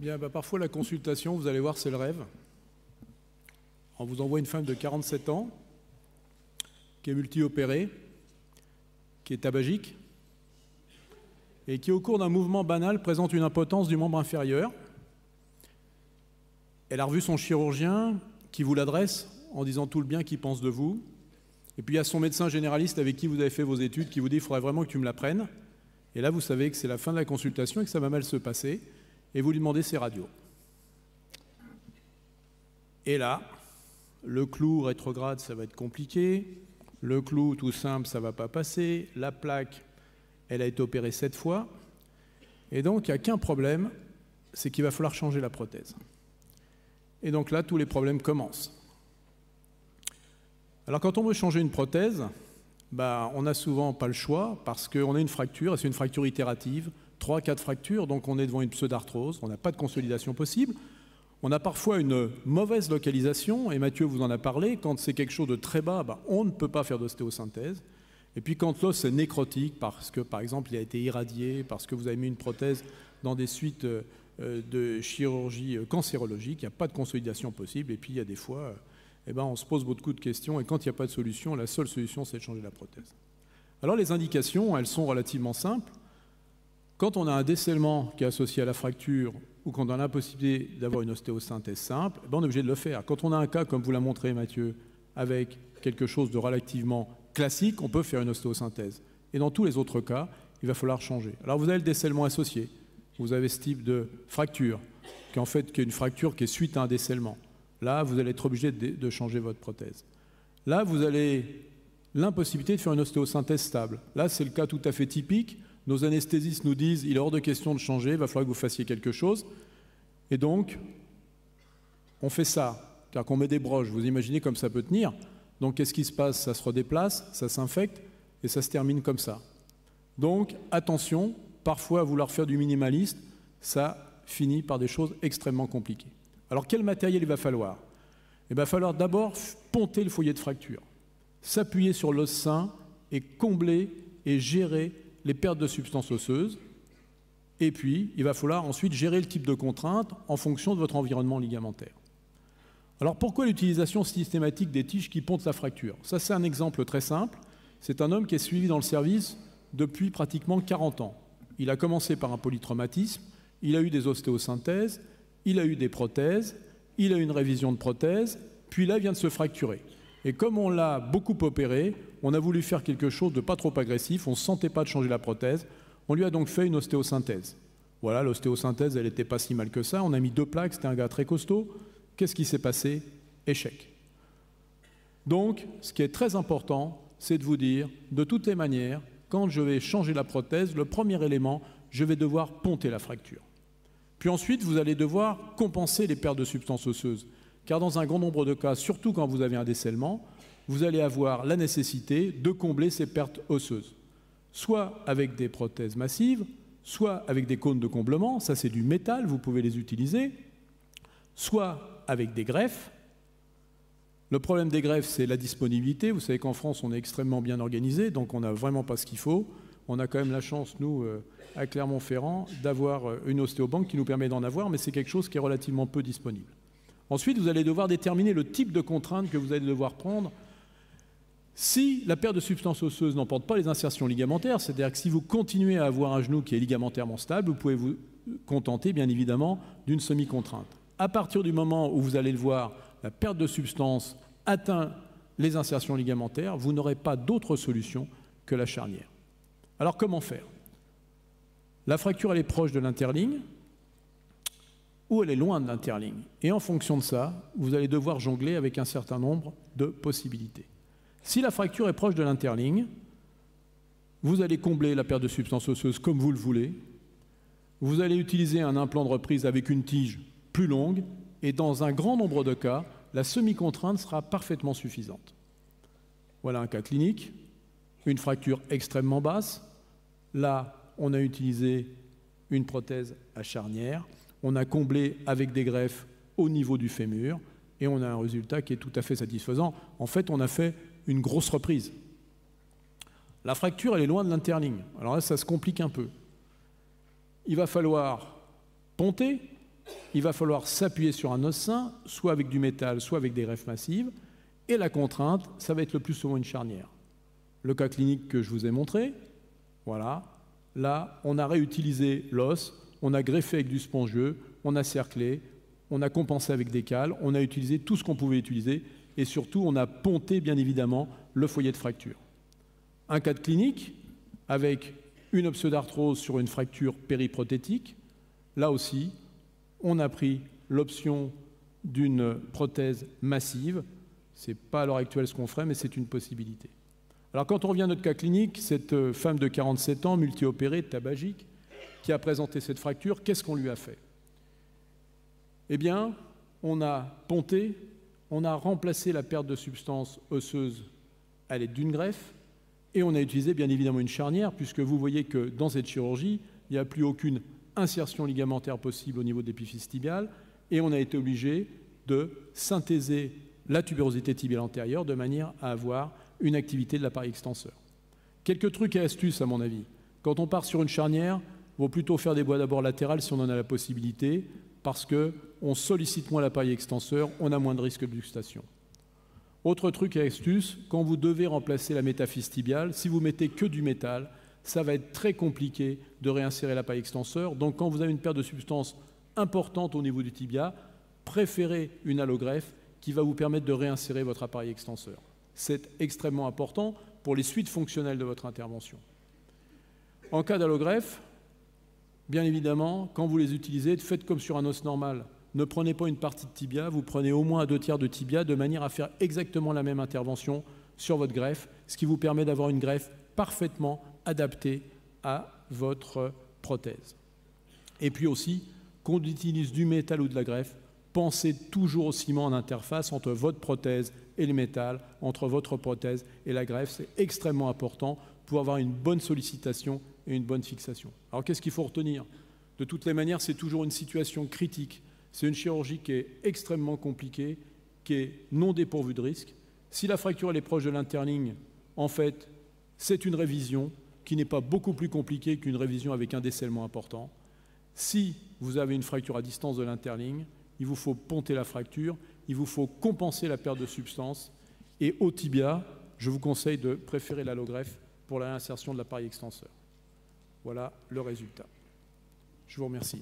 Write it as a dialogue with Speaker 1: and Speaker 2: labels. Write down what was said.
Speaker 1: Bien, parfois la consultation, vous allez voir, c'est le rêve. On vous envoie une femme de 47 ans, qui est multi-opérée, qui est tabagique, et qui, au cours d'un mouvement banal, présente une impotence du membre inférieur. Elle a revu son chirurgien, qui vous l'adresse en disant tout le bien qu'il pense de vous. Et puis il y a son médecin généraliste avec qui vous avez fait vos études, qui vous dit « il faudrait vraiment que tu me l'apprennes ». Et là, vous savez que c'est la fin de la consultation et que ça va mal se passer. Et vous lui demandez ses radios. Et là, le clou rétrograde, ça va être compliqué. Le clou tout simple, ça ne va pas passer. La plaque, elle a été opérée 7 fois. Et donc, il n'y a qu'un problème, c'est qu'il va falloir changer la prothèse. Et donc là, tous les problèmes commencent. Alors, quand on veut changer une prothèse, on n'a souvent pas le choix parce qu'on a une fracture, et c'est une fracture itérative, 3-4 fractures, donc on est devant une pseudarthrose, on n'a pas de consolidation possible. On a parfois une mauvaise localisation, et Mathieu vous en a parlé, quand c'est quelque chose de très bas, on ne peut pas faire d'ostéosynthèse. Et puis quand l'os est nécrotique, parce que par exemple il a été irradié, parce que vous avez mis une prothèse dans des suites de chirurgie cancérologique, il n'y a pas de consolidation possible, et puis il y a des fois, on se pose beaucoup de questions, et quand il n'y a pas de solution, la seule solution c'est de changer la prothèse. Alors les indications, elles sont relativement simples. Quand on a un décèlement qui est associé à la fracture ou qu'on a l'impossibilité d'avoir une ostéosynthèse simple, on est obligé de le faire. Quand on a un cas, comme vous l'a montré Mathieu, avec quelque chose de relativement classique, on peut faire une ostéosynthèse. Et dans tous les autres cas, il va falloir changer. Alors vous avez le décèlement associé. Vous avez ce type de fracture, qui est une fracture qui est suite à un décèlement. Là, vous allez être obligé de changer votre prothèse. Là, vous avez l'impossibilité de faire une ostéosynthèse stable. Là, c'est le cas tout à fait typique. Nos anesthésistes nous disent il est hors de question de changer, il va falloir que vous fassiez quelque chose. Et donc, on fait ça. C'est-à-dire qu'on met des broches, vous imaginez comme ça peut tenir. Donc, qu'est-ce qui se passe? Ça se redéplace, ça s'infecte, et ça se termine comme ça. Donc, attention, parfois, à vouloir faire du minimaliste, ça finit par des choses extrêmement compliquées. Alors, quel matériel il va falloir? Il va falloir d'abord ponter le foyer de fracture, s'appuyer sur l'os sain et combler et gérer les pertes de substances osseuses. Et puis, il va falloir ensuite gérer le type de contrainte en fonction de votre environnement ligamentaire. Alors, pourquoi l'utilisation systématique des tiges qui pontent la fracture? Ça, c'est un exemple très simple. C'est un homme qui est suivi dans le service depuis pratiquement 40 ans. Il a commencé par un polytraumatisme, il a eu des ostéosynthèses, il a eu des prothèses, il a eu une révision de prothèse, puis là, il vient de se fracturer. Et comme on l'a beaucoup opéré, on a voulu faire quelque chose de pas trop agressif, on ne se sentait pas de changer la prothèse, on lui a donc fait une ostéosynthèse. Voilà, l'ostéosynthèse, elle n'était pas si mal que ça, on a mis 2 plaques, c'était un gars très costaud. Qu'est-ce qui s'est passé? Échec. Donc, ce qui est très important, c'est de vous dire, de toutes les manières, quand je vais changer la prothèse, le premier élément, je vais devoir ponter la fracture. Puis ensuite, vous allez devoir compenser les pertes de substances osseuses. Car dans un grand nombre de cas, surtout quand vous avez un décèlement, vous allez avoir la nécessité de combler ces pertes osseuses. Soit avec des prothèses massives, soit avec des cônes de comblement, ça c'est du métal, vous pouvez les utiliser, soit avec des greffes. Le problème des greffes, c'est la disponibilité. Vous savez qu'en France, on est extrêmement bien organisé, donc on n'a vraiment pas ce qu'il faut. On a quand même la chance, nous, à Clermont-Ferrand, d'avoir une ostéobanque qui nous permet d'en avoir, mais c'est quelque chose qui est relativement peu disponible. Ensuite, vous allez devoir déterminer le type de contrainte que vous allez devoir prendre. Si la perte de substances osseuses n'emporte pas les insertions ligamentaires, c'est-à-dire que si vous continuez à avoir un genou qui est ligamentairement stable, vous pouvez vous contenter, bien évidemment, d'une semi-contrainte. À partir du moment où vous allez le voir, la perte de substances atteint les insertions ligamentaires, vous n'aurez pas d'autre solution que la charnière. Alors, comment faire? La fracture, elle est proche de l'interligne, ou elle est loin de l'interligne. Et en fonction de ça, vous allez devoir jongler avec un certain nombre de possibilités. Si la fracture est proche de l'interligne, vous allez combler la perte de substance osseuse comme vous le voulez. Vous allez utiliser un implant de reprise avec une tige plus longue, et dans un grand nombre de cas, la semi-contrainte sera parfaitement suffisante. Voilà un cas clinique, une fracture extrêmement basse. Là, on a utilisé une prothèse à charnière. On a comblé avec des greffes au niveau du fémur et on a un résultat qui est tout à fait satisfaisant. En fait, on a fait une grosse reprise. La fracture, elle est loin de l'interligne. Alors là, ça se complique un peu. Il va falloir ponter, il va falloir s'appuyer sur un os sain, soit avec du métal, soit avec des greffes massives. Et la contrainte, ça va être le plus souvent une charnière. Le cas clinique que je vous ai montré, voilà, là, on a réutilisé l'os, on a greffé avec du spongieux, on a cerclé, on a compensé avec des cales, on a utilisé tout ce qu'on pouvait utiliser et surtout, on a ponté, bien évidemment, le foyer de fracture. Un cas de clinique avec une obsédarthrose sur une fracture périprothétique, là aussi, on a pris l'option d'une prothèse massive. Ce n'est pas à l'heure actuelle ce qu'on ferait, mais c'est une possibilité. Alors quand on revient à notre cas clinique, cette femme de 47 ans, multi-opérée, tabagique, qui a présenté cette fracture, qu'est-ce qu'on lui a fait? Eh bien, on a ponté, on a remplacé la perte de substance osseuse à l'aide d'une greffe, et on a utilisé bien évidemment une charnière, puisque vous voyez que dans cette chirurgie, il n'y a plus aucune insertion ligamentaire possible au niveau de l'épiphyse tibiale, et on a été obligé de synthéser la tubérosité tibiale antérieure de manière à avoir une activité de l'appareil extenseur. Quelques trucs et astuces à mon avis. Quand on part sur une charnière, il vaut plutôt faire des voies d'abord latérales si on en a la possibilité, parce qu'on sollicite moins l'appareil extenseur, on a moins de risque de luxation. Autre truc et astuce, quand vous devez remplacer la métaphyse tibiale, si vous mettez que du métal, ça va être très compliqué de réinsérer l'appareil extenseur. Donc quand vous avez une perte de substance importante au niveau du tibia, préférez une allogreffe qui va vous permettre de réinsérer votre appareil extenseur. C'est extrêmement important pour les suites fonctionnelles de votre intervention. En cas d'allogreffe, bien évidemment, quand vous les utilisez, faites comme sur un os normal. Ne prenez pas une partie de tibia, vous prenez au moins 2/3 de tibia de manière à faire exactement la même intervention sur votre greffe, ce qui vous permet d'avoir une greffe parfaitement adaptée à votre prothèse. Et puis aussi, qu'on utilise du métal ou de la greffe, pensez toujours au ciment en interface entre votre prothèse et le métal, entre votre prothèse et la greffe. C'est extrêmement important pour avoir une bonne sollicitation et une bonne fixation. Alors qu'est-ce qu'il faut retenir? De toutes les manières, c'est toujours une situation critique. C'est une chirurgie qui est extrêmement compliquée, qui est non dépourvue de risque. Si la fracture elle est proche de l'interligne, en fait, c'est une révision qui n'est pas beaucoup plus compliquée qu'une révision avec un décèlement important. Si vous avez une fracture à distance de l'interligne, il vous faut ponter la fracture, il vous faut compenser la perte de substance. Et au tibia, je vous conseille de préférer l'allogreffe pour la réinsertion de l'appareil extenseur. Voilà le résultat. Je vous remercie.